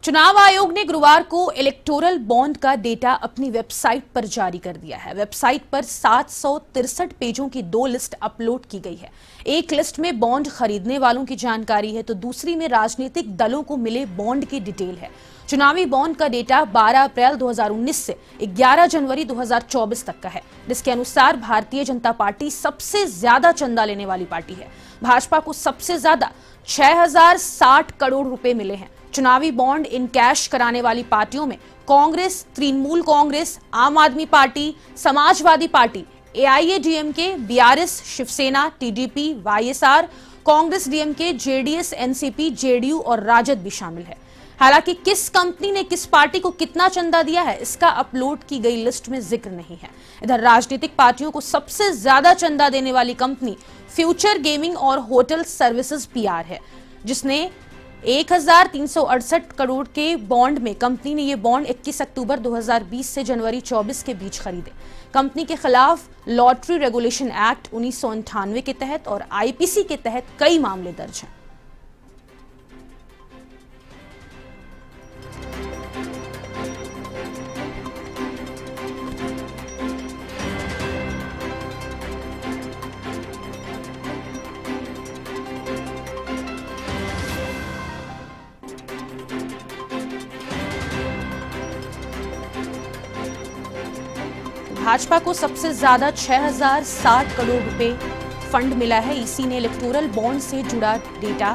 चुनाव आयोग ने गुरुवार को इलेक्टोरल बॉन्ड का डेटा अपनी वेबसाइट पर जारी कर दिया है। वेबसाइट पर 763 पेजों की दो लिस्ट अपलोड की गई है। एक लिस्ट में बॉन्ड खरीदने वालों की जानकारी है तो दूसरी में राजनीतिक दलों को मिले बॉन्ड की डिटेल है। चुनावी बॉन्ड का डेटा 12 अप्रैल 2019 से 11 जनवरी 2024 तक का है, जिसके अनुसार भारतीय जनता पार्टी सबसे ज्यादा चंदा लेने वाली पार्टी है। भाजपा को सबसे ज्यादा 6060 करोड़ रुपए मिले हैं। चुनावी बॉन्ड इन कैश कराने वाली पार्टियों में Congress, Trinamool Congress, Aam Aadmi Party, Samajwadi Party, AIADMK, BRS, Shiv Sena, TDP, YSR, Congress, DMK, JDS, NCP, JDU और राजद भी शामिल है। हालांकि किस कंपनी ने किस पार्टी को कितना चंदा दिया है, इसका अपलोड की गई लिस्ट में जिक्र नहीं है। इधर राजनीतिक पार्टियों को सबसे ज्यादा चंदा देने वाली कंपनी फ्यूचर गेमिंग और होटल सर्विसेज पीआर है, जिसने 1368 करोड़ के बॉन्ड में कंपनी ने ये बॉन्ड 21 अक्टूबर 2020 से जनवरी 24 के बीच खरीदे। कंपनी के खिलाफ लॉटरी रेगुलेशन एक्ट 1998 के तहत और आईपीसी के तहत कई मामले दर्ज हैं। भाजपा को सबसे ज्यादा 6060 करोड़ रुपए फंड मिला है। इसी ने इलेक्टोरल बॉन्ड से जुड़ा डेटा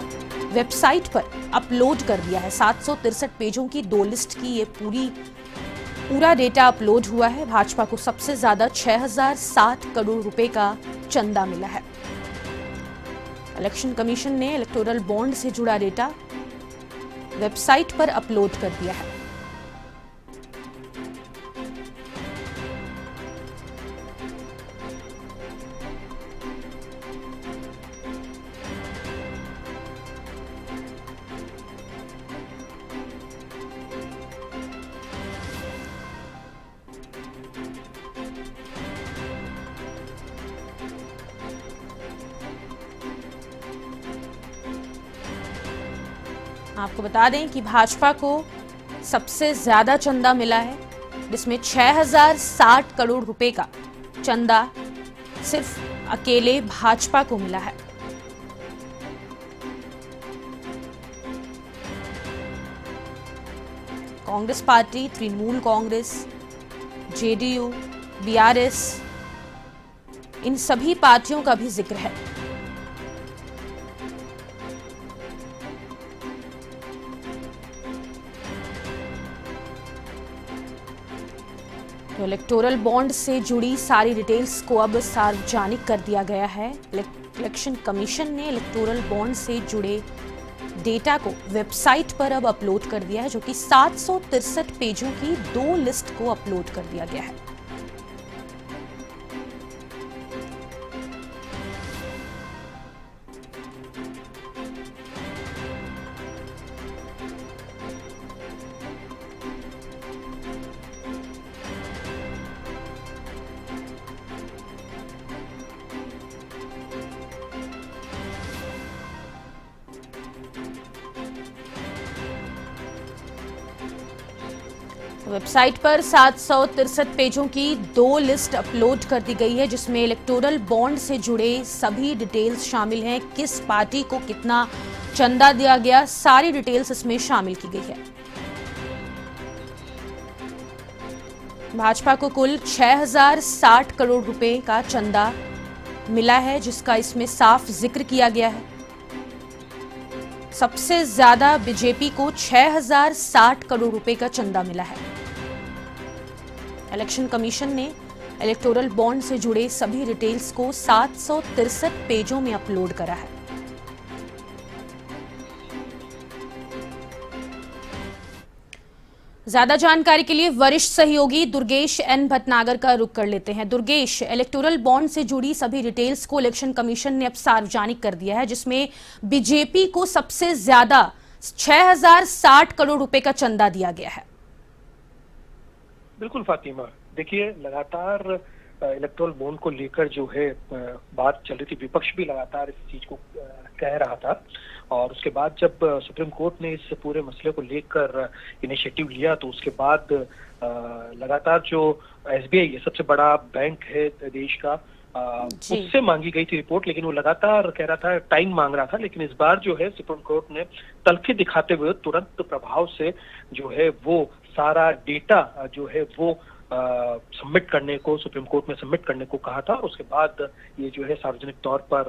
वेबसाइट पर अपलोड कर दिया है। 763 पेजों की दो लिस्ट की ये पूरा डेटा अपलोड हुआ है। भाजपा को सबसे ज्यादा 6060 करोड़ रुपए का चंदा मिला है। इलेक्शन कमीशन ने इलेक्टोरल बॉन्ड से जुड़ा डेटा वेबसाइट पर अपलोड कर दिया है। आपको बता दें कि भाजपा को सबसे ज्यादा चंदा मिला है, जिसमें 6060 करोड़ रुपए का चंदा सिर्फ अकेले भाजपा को मिला है। कांग्रेस पार्टी, तृणमूल कांग्रेस, जेडीयू, बीआरएस, इन सभी पार्टियों का भी जिक्र है। तो इलेक्टोरल बॉन्ड से जुड़ी सारी डिटेल्स को अब सार्वजनिक कर दिया गया है। इलेक्शन कमीशन ने इलेक्टोरल बॉन्ड से जुड़े डेटा को वेबसाइट पर अब अपलोड कर दिया है, जो कि 763 पेजों की दो लिस्ट को अपलोड कर दिया गया है। वेबसाइट पर 763 पेजों की दो लिस्ट अपलोड कर दी गई है, जिसमें इलेक्टोरल बॉन्ड से जुड़े सभी डिटेल्स शामिल हैं। किस पार्टी को कितना चंदा दिया गया, सारी डिटेल्स इसमें शामिल की गई है। भाजपा को कुल 6060 करोड़ रुपए का चंदा मिला है, जिसका इसमें साफ जिक्र किया गया है। सबसे ज्यादा बीजेपी को 6060 करोड़ रुपए का चंदा मिला है। इलेक्शन कमीशन ने इलेक्टोरल बॉन्ड से जुड़े सभी डिटेल्स को 763 पेजों में अपलोड करा है। ज्यादा जानकारी के लिए वरिष्ठ सहयोगी दुर्गेश एन भटनागर का रुख कर लेते हैं। दुर्गेश, इलेक्टोरल बॉन्ड से जुड़ी सभी डिटेल्स को इलेक्शन कमीशन ने अब सार्वजनिक कर दिया है, जिसमें बीजेपी को सबसे ज्यादा 6060 करोड़ रुपए का चंदा दिया गया है। बिल्कुल फातिमा, देखिए लगातार इलेक्टोरल बॉन्ड को लेकर जो है बात चल रही थी, विपक्ष भी लगातार इस चीज को कह रहा था। और उसके बाद जब सुप्रीम कोर्ट ने इस पूरे मसले को लेकर इनिशिएटिव लिया, तो उसके बाद लगातार जो एसबीआई है, सबसे बड़ा बैंक है देश का, उससे मांगी गई थी रिपोर्ट, लेकिन वो लगातार कह रहा था, टाइम मांग रहा था। लेकिन इस बार जो है सुप्रीम कोर्ट ने तल्खी दिखाते हुए तुरंत प्रभाव से जो है वो सारा डेटा जो है वो सबमिट करने को, सुप्रीम कोर्ट में सबमिट करने को कहा था। और उसके बाद ये जो है सार्वजनिक तौर पर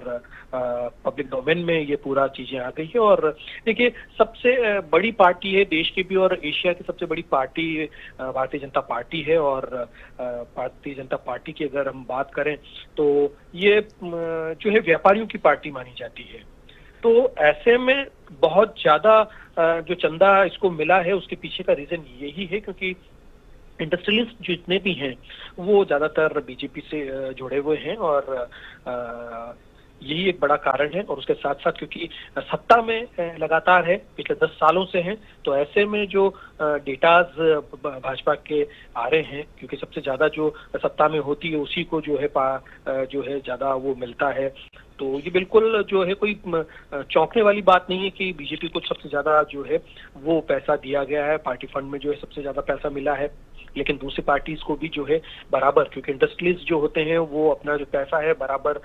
पब्लिक डोमेन में ये पूरा चीजें आ गई है। और देखिए, सबसे बड़ी पार्टी है देश की भी और एशिया की सबसे बड़ी पार्टी भारतीय जनता पार्टी है। और भारतीय जनता पार्टी की अगर हम बात करें तो ये जो है व्यापारियों की पार्टी मानी जाती है। तो ऐसे में बहुत ज्यादा जो चंदा इसको मिला है, उसके पीछे का रीजन यही है क्योंकि इंडस्ट्रियलिस्ट जितने भी हैं वो ज्यादातर बीजेपी से जुड़े हुए हैं और यही एक बड़ा कारण है। और उसके साथ साथ क्योंकि सत्ता में लगातार है, पिछले 10 सालों से हैं, तो ऐसे में जो डेटाज भाजपा के आ रहे हैं, क्योंकि सबसे ज्यादा जो सत्ता में होती है उसी को जो है ज्यादा वो मिलता है। तो ये बिल्कुल जो है कोई चौंकने वाली बात नहीं है कि बीजेपी को सबसे ज्यादा जो है वो पैसा दिया गया है, पार्टी फंड में जो है सबसे ज्यादा पैसा मिला है। लेकिन दूसरी पार्टीज को भी जो है बराबर, क्योंकि इंडस्ट्रीज जो होते हैं वो अपना जो पैसा है बराबर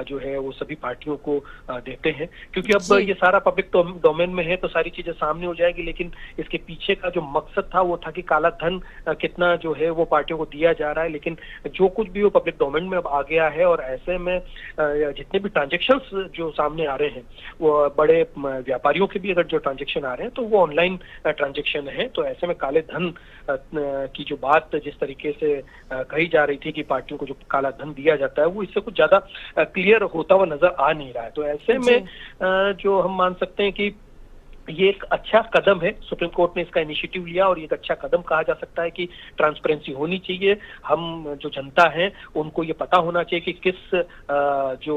जो है वो सभी पार्टियों को देते हैं। क्योंकि अब ये सारा पब्लिक डोमेन में है तो सारी चीजें सामने हो जाएगी, लेकिन इसके पीछे का जो मकसद था वो था कि काला धन कितना जो है वो पार्टियों को दिया जा रहा है। लेकिन जो कुछ भी वो पब्लिक डोमेन में अब आ गया है, और ऐसे में जितने भी ट्रांजेक्शन्स जो सामने आ रहे हैं, वो बड़े व्यापारियों के भी अगर जो ट्रांजेक्शन आ रहे हैं तो वो ऑनलाइन ट्रांजेक्शन है। तो ऐसे में काले धन की जो बात जिस तरीके से कही जा रही थी कि पार्टियों को जो काला धन दिया जाता है, वो इससे कुछ ज्यादा क्लियर होता हुआ नजर आ नहीं रहा है। तो ऐसे में जो हम मान सकते हैं कि ये एक अच्छा कदम है, सुप्रीम कोर्ट ने इसका इनिशिएटिव लिया और ये एक अच्छा कदम कहा जा सकता है कि ट्रांसपेरेंसी होनी चाहिए। हम जो जनता है उनको ये पता होना चाहिए कि किस जो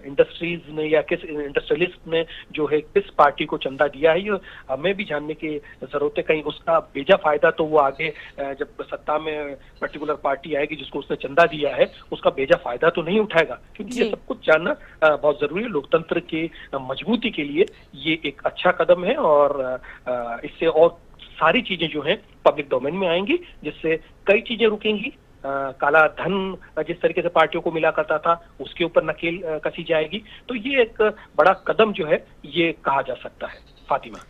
इंडस्ट्रीज ने या किस इंडस्ट्रियलिस्ट ने जो है किस पार्टी को चंदा दिया है, ये हमें भी जानने की जरूरत है। कहीं उसका बेजा फायदा तो वो आगे जब सत्ता में पर्टिकुलर पार्टी आएगी जिसको उसने चंदा दिया है, उसका बेजा फायदा तो नहीं उठाएगा। क्योंकि ये सब कुछ जानना बहुत जरूरी है। लोकतंत्र की मजबूती के लिए ये एक अच्छा कदम है और इससे और सारी चीजें जो हैं पब्लिक डोमेन में आएंगी, जिससे कई चीजें रुकेंगी। काला धन जिस तरीके से पार्टियों को मिला करता था उसके ऊपर नकेल कसी जाएगी। तो ये एक बड़ा कदम जो है ये कहा जा सकता है। फातिमा।